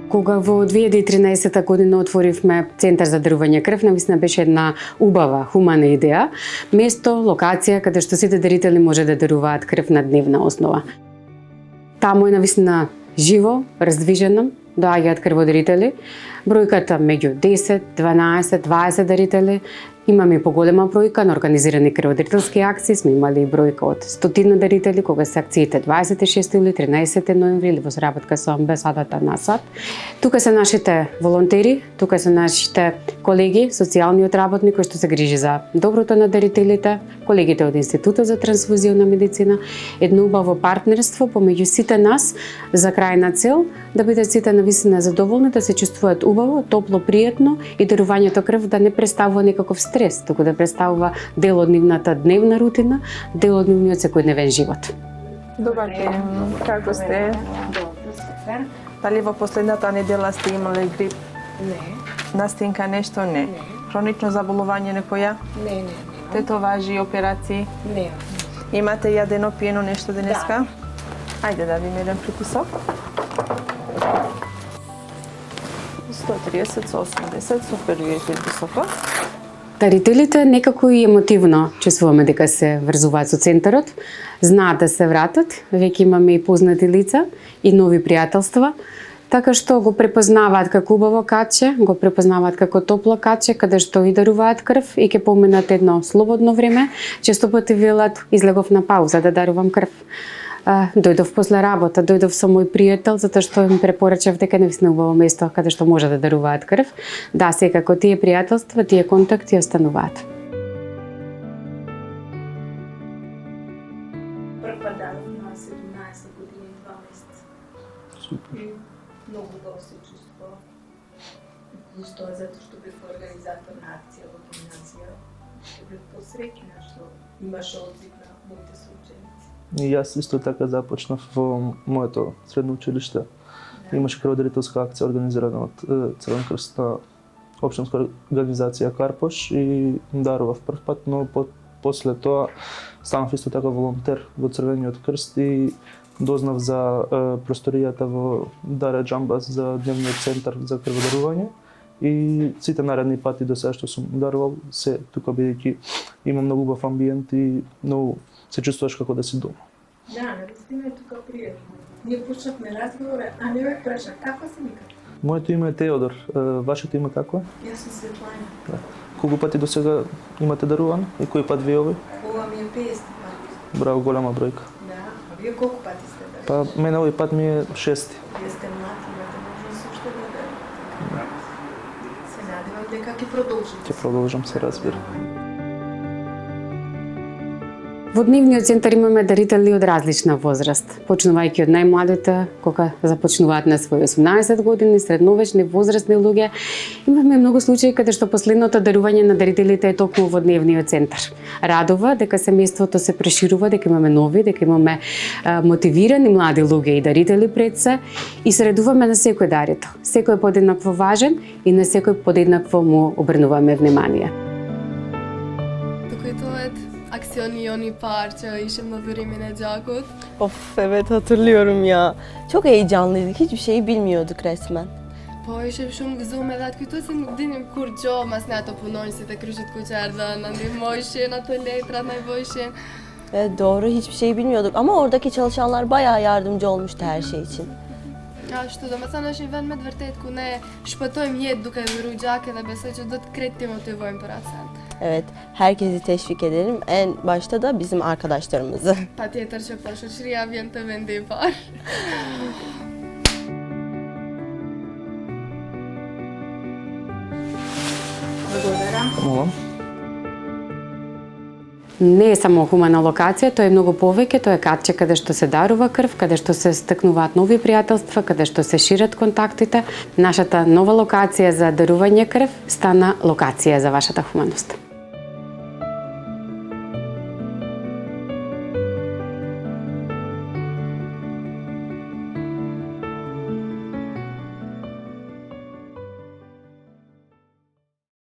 Кога во 2013 година отворивме Центар за дарување крв, навистина беше една убава, хумана идеја, место, локација каде што сите дарители може да даруваат крв на дневна основа. Таму е навистина живо, раздвижено, доаѓаат крводарители, бројката меѓу 10, 12, 20 дарители. Имаме и поголема бројка на организирани крводарителски акции, сме имали бројка од 100 дарители, кога се акциите 26 или 13 ноември или во соработка со амбасадата на САД. Тука се нашите волонтери, тука се нашите колеги, социјалниот работник кој што се грижи за доброто на дарителите, колегите од Институтот за трансфузиона медицина, едно убаво партнерство помеѓу сите нас за крајна цел да бидат сите навистина задоволни, да се чувствуваат убаво, топло, пријатно и дарувањето крв да не представува некаков стрес, туку да представува дел од нивната дневна рутина, дел од нивниот секојдневен живот. Добар ден, како сте? Добро, супер. Дали во последната недела сте имале грип? Не. Настинка нешто? Не. Не. Хронично заболување некоја? Не. Тетоважи, операции? Не. Имате јадено, пиено нешто денеска? Ајде да видим еден притисок. 130 со 80, супер е притисокот. Дарителите некако и емотивно чувствуваме дека се врзуваат со центарот, знаат да се вратат, веќе имаме и познати лица и нови пријателства, така што го препознаваат како убаво каче, го препознаваат како топло каче, каде што и даруваат крв и ќе поминат едно слободно време, често пати велат излегов на пауза да дарувам крв. Дојдов после работа, дојдов со мој пријател, затоа што им препорачав дека навистина убаво место каде што може да даруваат крв. Да, секако тие пријателства, тие контакти остануваат. Прв пат дадов на 17 години и 2 месеца. Супер. И многу добро се чувствував. Плюс тоа затоа што бев организатор на акција во гимназија. Бев посреќена што имаше одзив на моите соученици. И јас исто така започнав во моето средно училиште. Имаше крводарителска акција организирана од Црвен крст на општинска организација Карпош и дарував прв пат, но после тоа станав исто така волонтер во Црвениот крст и дознав за просторијата во Даре Џамбас за дневниот центар за крводарување. И сите наредни пати до сега што сум дарувал се тука, бидејќи има многу убав амбиент и многу се чувствуваш како да си дома. Да, навистина е тука пријатно. Ние почнавме разговора, а не ме праша, како се вика? Моето име е Теодор, вашето име како е? Јас сум Светлана. Да. Колку пати до сега имате дарувано и кој пат ви овој? Ова ми е 50 пати. Браво, голема бројка. Да, а вие колку пати сте дарували? Па мене овој пат ми е 6. Вие сте млад, имате можност уште да дарувате. Се надевам дека ќе продолжите. Ќе продолжам, се разбира. Во дневниот центар имаме дарители од различна возраст, почнувајќи од најмладите, кога започнуваат на своји 18 години, средновечни, возрастни луѓе. Имаме многу случаи каде што последното дарување на дарителите е токму во дневниот центар. Радува дека семејството се проширува, дека имаме нови, дека имаме мотивирани млади луѓе и дарители пред се и се радуваме на секој дарител. Секој е подеднакво важен и на секој подеднакво му обрнуваме внимание. Aksiyonu parça, işimle bölümüne cakut. Of evet hatırlıyorum ya. Çok heyecanlıydık. Hiçbir şeyi bilmiyorduk resmen. Po ishim shumë gëzuar edhe atë këtu se nuk dinim kur gjë, mas ne ato punonjësit e kryshit ku që erdhën, na ndihmojshin, ato letrat na i bojshin. Evet, doğru hiçbir şeyi bilmiyorduk ama oradaki çalışanlar bayağı yardımcı olmuştu her şey için. Ashtu, domethënë është një vend me të vërtet ku ne shpëtojmë jetë duke dhuru gjake dhe besoj që do të krejt të motivojmë për atë send. Evet, herkesi teşvik edelim. En başta da bizim arkadaşlarımızı. Patjetër që po shoqëria vjen të vendi i parë. Молам. Не е само хумана локација, тоа е многу повеќе, тоа е катче каде што се дарува крв, каде што се стекнуваат нови пријателства, каде што се шират контактите. Нашата нова локација за дарување крв стана локација за вашата хуманост.